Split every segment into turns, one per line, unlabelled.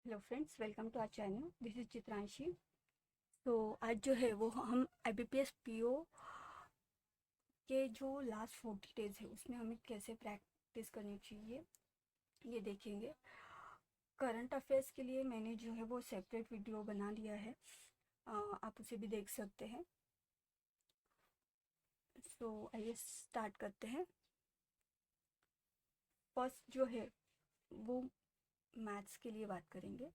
Hello friends, welcome to our channel. This is Chitranshi. तो आज जो है वो हम IBPS PO के जो लास्ट 40 डेज है उसमें हमें कैसे प्रैक्टिस करनी चाहिए ये देखेंगे। करंट अफेयर्स के लिए मैंने जो है वो सेपरेट वीडियो बना लिया है, आप उसे भी देख सकते हैं। सो आइए स्टार्ट करते हैं। फर्स्ट जो है वो मैथ्स के लिए बात करेंगे।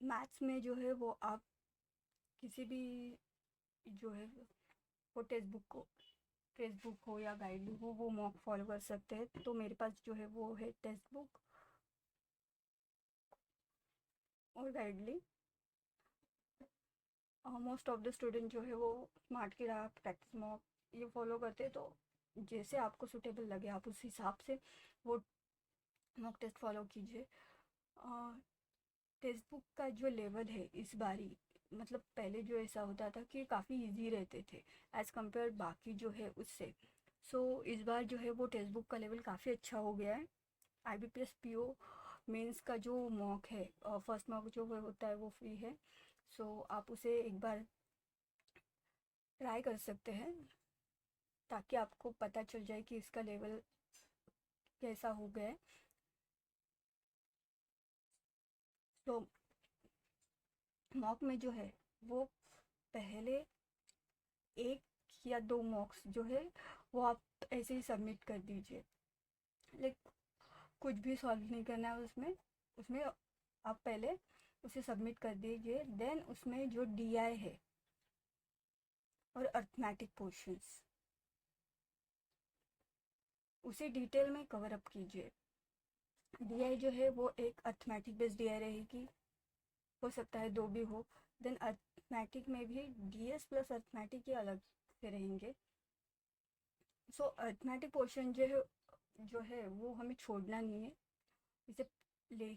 मैथ्स में जो है वो आप किसी भी जो है वो टेक्स्ट बुक हो या गाइड हो वो मॉक फॉलो कर सकते हैं। तो मेरे पास जो है वो है टेक्स्ट बुक और गाइडली। मोस्ट ऑफ द स्टूडेंट जो है वो स्मार्ट की राह प्रैक्टिस मॉक ये फॉलो करते हैं। तो जैसे आपको सूटेबल लगे आप उस हिसाब से वो मॉक टेस्ट फॉलो कीजिए। टेक्स्ट बुक का जो लेवल है इस बारी, मतलब पहले जो ऐसा होता था कि काफ़ी इजी रहते थे एज़ कम्पेयर बाकी जो है उससे। सो इस बार जो है वो टेक्स्ट बुक का लेवल काफ़ी अच्छा हो गया है। IBPS PO मेंस का जो मॉक है, फर्स्ट मॉक जो होता है वो फ्री है। सो आप उसे एक बार ट्राई कर सकते हैं ताकि आपको पता चल जाए कि इसका लेवल कैसा हो गया है। तो मॉक में जो है वो पहले एक या दो मॉक्स जो है वो आप ऐसे ही सबमिट कर दीजिए। लाइक कुछ भी सॉल्व नहीं करना है उसमें उसमें आप पहले उसे सबमिट कर दीजिए। देन उसमें जो DI है और अर्थमेटिक पोर्शंस उसे डिटेल में कवर अप कीजिए। DI जो है वो एक अर्थमेटिक बेस्ड DI रहेगी, हो सकता है दो भी हो। देन अर्थमेटिक में भी DS प्लस अर्थमेटिक के अलग से रहेंगे। सो अर्थमेटिक पोर्शन जो है वो हमें छोड़ना नहीं है। इसे ले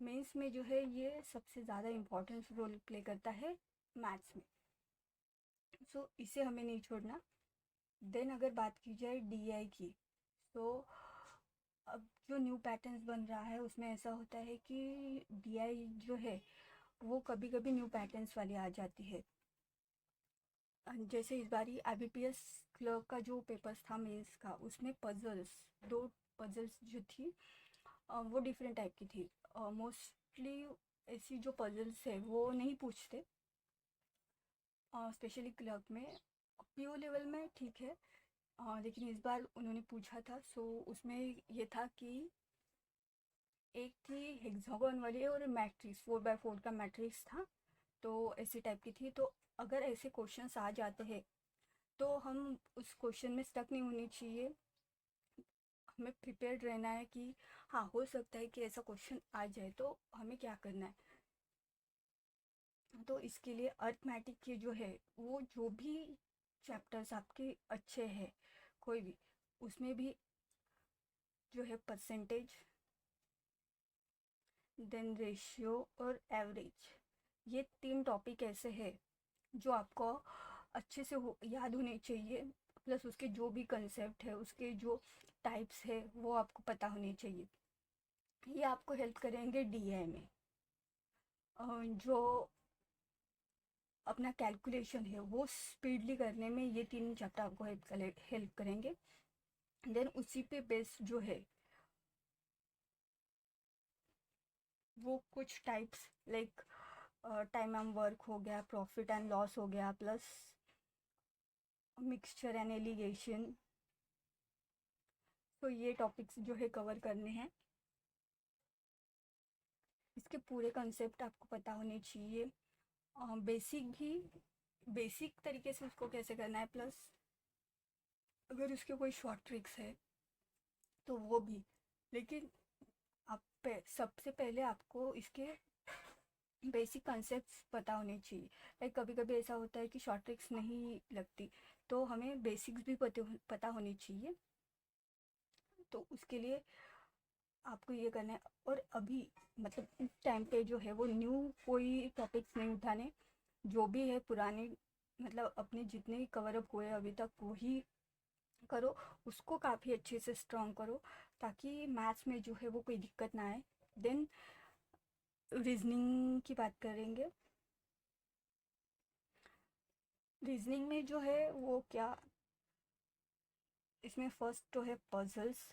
मेंस में जो है ये सबसे ज़्यादा इम्पोर्टेंस रोल प्ले करता है मैथ्स में। सो इसे हमें नहीं छोड़ना। देन अगर बात की जाए DI की, तो अब जो न्यू पैटर्न्स बन रहा है उसमें ऐसा होता है कि DI जो है वो कभी कभी न्यू पैटर्न्स वाली आ जाती है। जैसे इस बारी IBPS क्लर्क का जो पेपर्स था मेंस का उसमें पजल्स, दो पजल्स जो थी वो डिफरेंट टाइप की थी। मोस्टली ऐसी जो पजल्स है वो नहीं पूछते, स्पेशली क्लर्क में। PO लेवल में ठीक है, लेकिन इस बार उन्होंने पूछा था। सो उसमें ये था कि एक थी हेक्सागोन वाली और मैट्रिक्स 4x4 का मैट्रिक्स था। तो ऐसी टाइप की थी। तो अगर ऐसे क्वेश्चंस आ जाते हैं तो हम उस क्वेश्चन में स्टक नहीं होनी चाहिए। हमें प्रिपेयर्ड रहना है कि हाँ हो सकता है कि ऐसा क्वेश्चन आ जाए, तो हमें क्या करना है। तो इसके लिए अर्थमेटिक के जो है वो जो भी चैप्टर्स आपके अच्छे हैं कोई भी, उसमें भी जो है परसेंटेज, देन रेशियो और एवरेज, ये तीन टॉपिक ऐसे हैं जो आपको अच्छे से याद होने चाहिए। प्लस उसके जो भी कंसेप्ट है उसके जो टाइप्स है वो आपको पता होने चाहिए। ये आपको हेल्प करेंगे DI में। जो अपना कैलकुलेशन है वो स्पीडली करने में ये तीन चैप्टर आपको हेल्प करेंगे। देन उसी पे बेस्ड जो है वो कुछ types like time and work हो गया, प्रॉफिट एंड लॉस हो गया, प्लस मिक्सचर एंड एलिगेशन। तो ये टॉपिक्स जो है कवर करने हैं। इसके पूरे कंसेप्ट आपको पता होने चाहिए। बेसिक भी, बेसिक तरीके से उसको कैसे करना है, प्लस अगर उसके कोई शॉर्ट ट्रिक्स है तो वो भी। लेकिन सबसे पहले आपको इसके बेसिक कंसेप्ट्स पता होने चाहिए। लाइक कभी कभी ऐसा होता है कि शॉर्ट ट्रिक्स नहीं लगती, तो हमें बेसिक्स भी पता होनी चाहिए। तो उसके लिए आपको ये करना है। और अभी मतलब इस टाइम पे जो है वो न्यू कोई टॉपिक्स नहीं उठाने, जो भी है पुराने मतलब अपने जितने कवर अप हुए अभी तक वही करो, उसको काफ़ी अच्छे से स्ट्रॉन्ग करो, ताकि मैथ्स में जो है वो कोई दिक्कत ना आए। देन रीजनिंग की बात करेंगे। रीजनिंग में जो है वो क्या, इसमें फर्स्ट तो है पजल्स,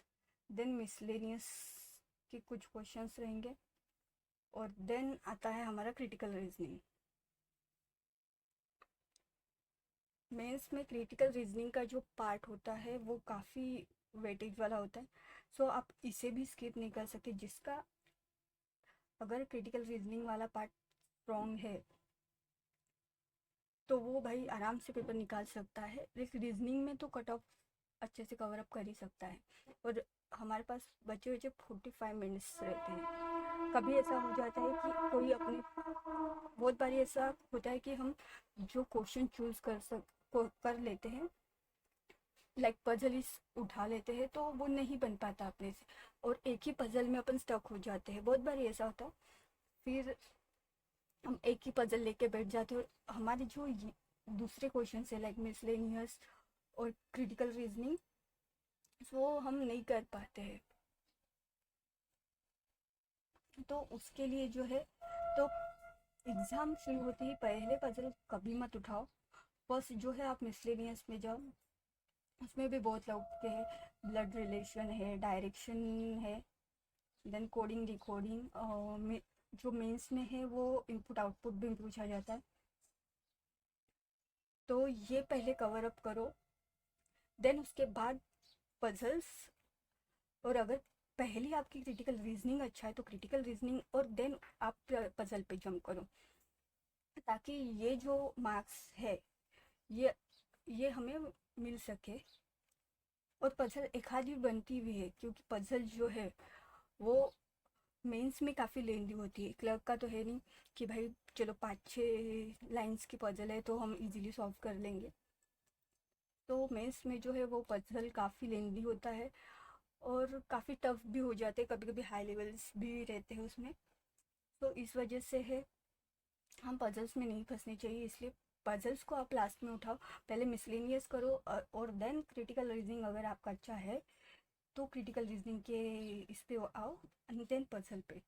देन मिसलेनियस के कुछ क्वेश्चंस रहेंगे, और देन आता है हमारा क्रिटिकल रीजनिंग। मेंस में क्रिटिकल रीजनिंग का जो पार्ट होता है वो काफ़ी वेटेज वाला होता है, सो आप इसे भी स्किप नहीं कर सकते। जिसका अगर क्रिटिकल रीजनिंग वाला पार्ट स्ट्रॉन्ग है तो वो भाई आराम से पेपर निकाल सकता है। रीजनिंग में तो कट ऑफ अच्छे से कवर अप कर ही सकता है, और हमारे पास बचे बचे 45 मिनट्स रहते हैं। कभी ऐसा हो जाता है कि कोई अपने, बहुत बारी ऐसा होता है कि हम जो क्वेश्चन चूज कर लेते हैं, लाइक पजल इस उठा लेते हैं, तो वो नहीं बन पाता अपने से, और एक ही पजल में अपन स्टक हो जाते हैं। बहुत बारी ऐसा होता है। फिर हम एक ही पजल लेके बैठ जाते हैं, और हमारे जो दूसरे क्वेश्चन है लाइक मिसलेनियस और क्रिटिकल रीजनिंग, वो हम नहीं कर पाते हैं। तो उसके लिए जो है, तो एग्ज़ाम शुरू होते ही पहले पजल कभी मत उठाओ। फर्स्ट जो है आप मिसलेनियस में जाओ, उसमें भी बहुत लोग के हैं, ब्लड रिलेशन है, डायरेक्शन है, देन कोडिंग डिकोडिंग, जो मेंस में है वो इनपुट आउटपुट भी पूछा जाता है। तो ये पहले कवर अप करो, देन उसके बाद पजल्स। और अगर पहले आपकी क्रिटिकल रीजनिंग अच्छा है तो क्रिटिकल रीजनिंग, और देन आप पजल पे जंप करो, ताकि ये जो मार्क्स है ये ये हमें मिल सके। और पजल एक आधी बनती भी है, क्योंकि पजल जो है वो मेंस में काफ़ी लेंदी होती है। क्लर्क का तो है नहीं कि भाई चलो 5-6 लाइंस की पजल है तो हम इजीली सॉल्व कर लेंगे। तो मेंस में जो है वो पजल काफ़ी लेंदी होता है, और काफ़ी टफ भी हो जाते हैं, कभी कभी हाई लेवल्स भी रहते हैं उसमें। तो इस वजह से है हम पजल्स में नहीं फंसने चाहिए, इसलिए पजल्स को आप लास्ट में उठाओ। पहले मिसलेनियस करो, और देन क्रिटिकल रीजनिंग अगर आपका अच्छा है तो क्रिटिकल रीजनिंग के इस पे आओ, एंड देन पजल पे।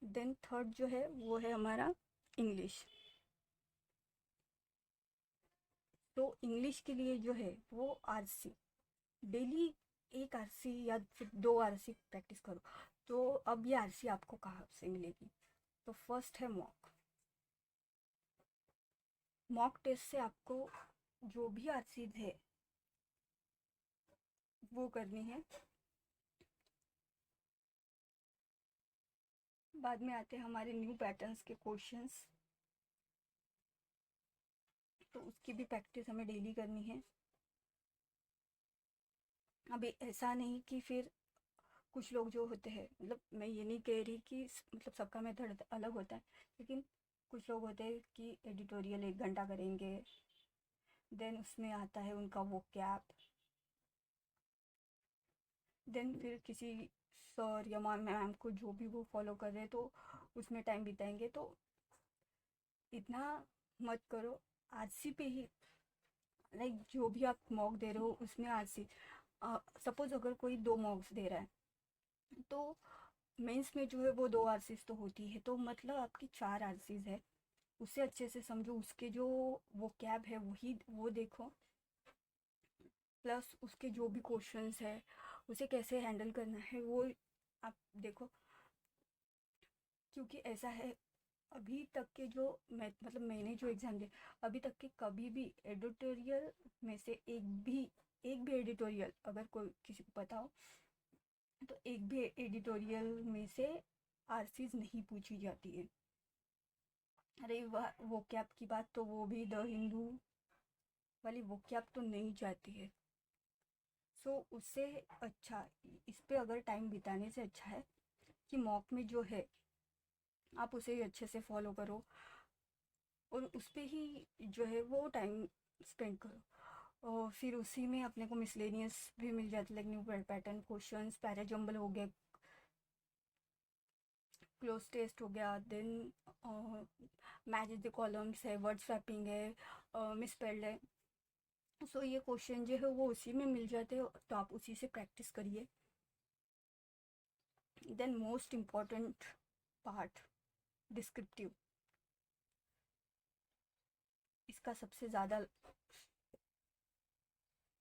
देन थर्ड जो है वो है हमारा इंग्लिश। तो इंग्लिश के लिए जो है वो आरसी, डेली एक आरसी या फिर 2 आरसी प्रैक्टिस करो। तो अब ये आरसी आपको कहाँ से मिलेगी? तो फर्स्ट है मॉक। मॉक टेस्ट से आपको जो भी आरसीज है वो करनी है। बाद में आते हैं हमारे न्यू पैटर्न्स के क्वेश्चंस, तो उसकी भी प्रैक्टिस हमें डेली करनी है। अभी ऐसा नहीं कि फिर कुछ लोग जो होते हैं, मतलब मैं ये नहीं कह रही कि मतलब सबका मेथड अलग होता है, लेकिन कुछ लोग होते हैं कि एडिटोरियल 1 घंटा करेंगे, देन उसमें आता है उनका वो कैप, देन फिर किसी सर या मैम को जो भी वो फॉलो कर रहे हैं तो उसमें टाइम बिताएंगे। तो इतना मत करो, आरसी पे ही, लाइक जो भी आप मॉक दे रहे हो उसमें आरसी। सपोज अगर कोई 2 मॉक्स दे रहा है, तो मेंस में जो है वो 2 आरसीज तो होती है, तो मतलब आपकी 4 आरसीज है। उसे अच्छे से समझो, उसके जो वो कैब है वही वो देखो, प्लस उसके जो भी क्वेश्चंस है उसे कैसे हैंडल करना है वो आप देखो। क्योंकि ऐसा है, अभी तक के जो मैं मतलब मैंने जो एग्ज़ाम दिए अभी तक के, कभी भी एडिटोरियल में से एक भी एडिटोरियल अगर कोई किसी को पता हो तो एक भी एडिटोरियल में से आरसीज नहीं पूछी जाती है। अरे वो कैप की बात, तो वो भी द हिंदू वाली वो कैप तो नहीं जाती है। सो उससे अच्छा, इस पे अगर टाइम बिताने से अच्छा है कि मॉक में जो है आप उसे ही अच्छे से फॉलो करो, और उस पे ही जो है वो टाइम स्पेंड करो। और फिर उसी में अपने को मिसलेनियस भी मिल जाता है, like new pattern questions, parajumble हो गया, क्लोज टेस्ट हो गया, देन मैच द कॉलम्स है, वर्ड स्वैपिंग है, मिसस्पेल्ड है। सो ये क्वेश्चन जो है वो उसी में मिल जाते हैं, तो आप उसी से प्रैक्टिस करिए। Then most important part, descriptive. इसका सबसे ज़्यादा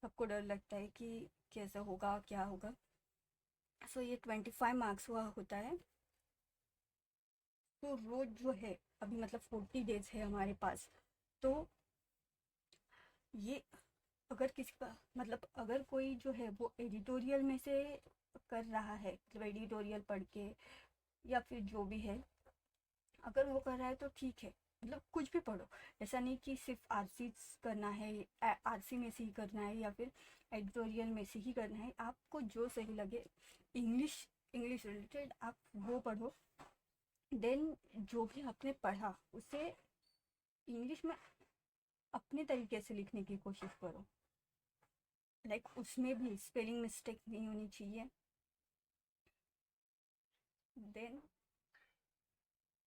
सबको डर लगता है कि कैसे होगा, क्या होगा। सो ये 25 मार्क्स हुआ होता है। तो रोज जो है, अभी मतलब 40 डेज है हमारे पास। तो ये अगर किसी का मतलब अगर कोई जो है वो एडिटोरियल में से कर रहा है, मतलब एडिटोरियल पढ़ के या फिर जो भी है, अगर वो कर रहा है तो ठीक है, मतलब कुछ भी पढ़ो। ऐसा नहीं कि सिर्फ आरसी करना है, आरसी में से ही करना है या फिर एडिटोरियल में से ही करना है। आपको जो सही लगे, इंग्लिश इंग्लिश रिलेटेड आप वो पढ़ो। देन जो भी आपने पढ़ा उसे इंग्लिश में अपने तरीके से लिखने की कोशिश करो। लाइक उसमें भी स्पेलिंग मिस्टेक नहीं होनी चाहिए। देन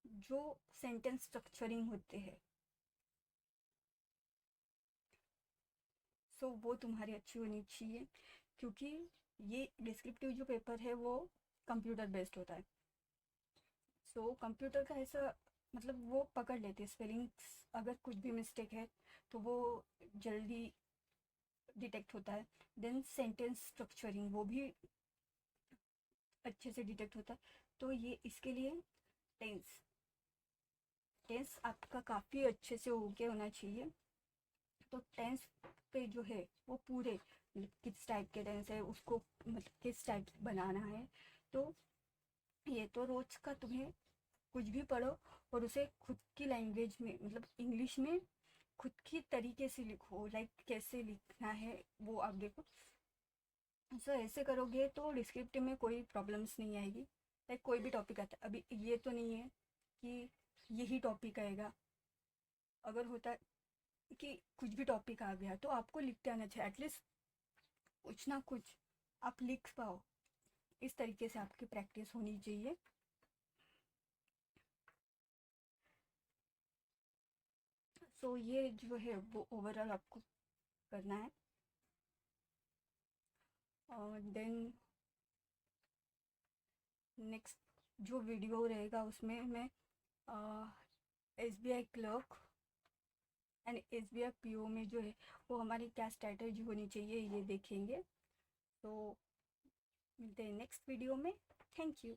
जो सेंटेंस स्ट्रक्चरिंग होते हैं, सो वो तुम्हारी अच्छी होनी चाहिए, क्योंकि ये डिस्क्रिप्टिव जो पेपर है वो कंप्यूटर बेस्ड होता है। सो कंप्यूटर का ऐसा मतलब वो पकड़ लेते हैं स्पेलिंग्स, अगर कुछ भी मिस्टेक है तो वो जल्दी डिटेक्ट होता है। देन सेंटेंस स्ट्रक्चरिंग वो भी अच्छे से डिटेक्ट होता है। तो ये इसके लिए टेंस टेंस आपका काफ़ी अच्छे से हो गया होना चाहिए। तो टेंस पे जो है वो पूरे किस टाइप के टेंस है उसको मतलब किस टाइप बनाना है। तो ये तो रोज का तुम्हें कुछ भी पढ़ो और उसे खुद की लैंग्वेज में मतलब इंग्लिश में खुद की तरीके से लिखो। लाइक कैसे लिखना है वो आप देखो। सो ऐसे करोगे तो डिस्क्रिप्टिव में कोई प्रॉब्लम्स नहीं आएगी। लाइक कोई भी टॉपिक आता है, अभी ये तो नहीं है कि यही टॉपिक आएगा। अगर होता है कि कुछ भी टॉपिक आ गया तो आपको लिखते आना चाहिए, एटलीस्ट कुछ ना कुछ आप लिख पाओ। इस तरीके से आपकी प्रैक्टिस होनी चाहिए। सो ये जो है वो ओवरऑल आपको करना है। और देन नेक्स्ट जो वीडियो रहेगा उसमें मैं SBI clerk and SBI PO में जो है वो हमारी क्या स्ट्रैटेजी होनी चाहिए ये देखेंगे। तो मिलते हैं नेक्स्ट वीडियो में। Thank you.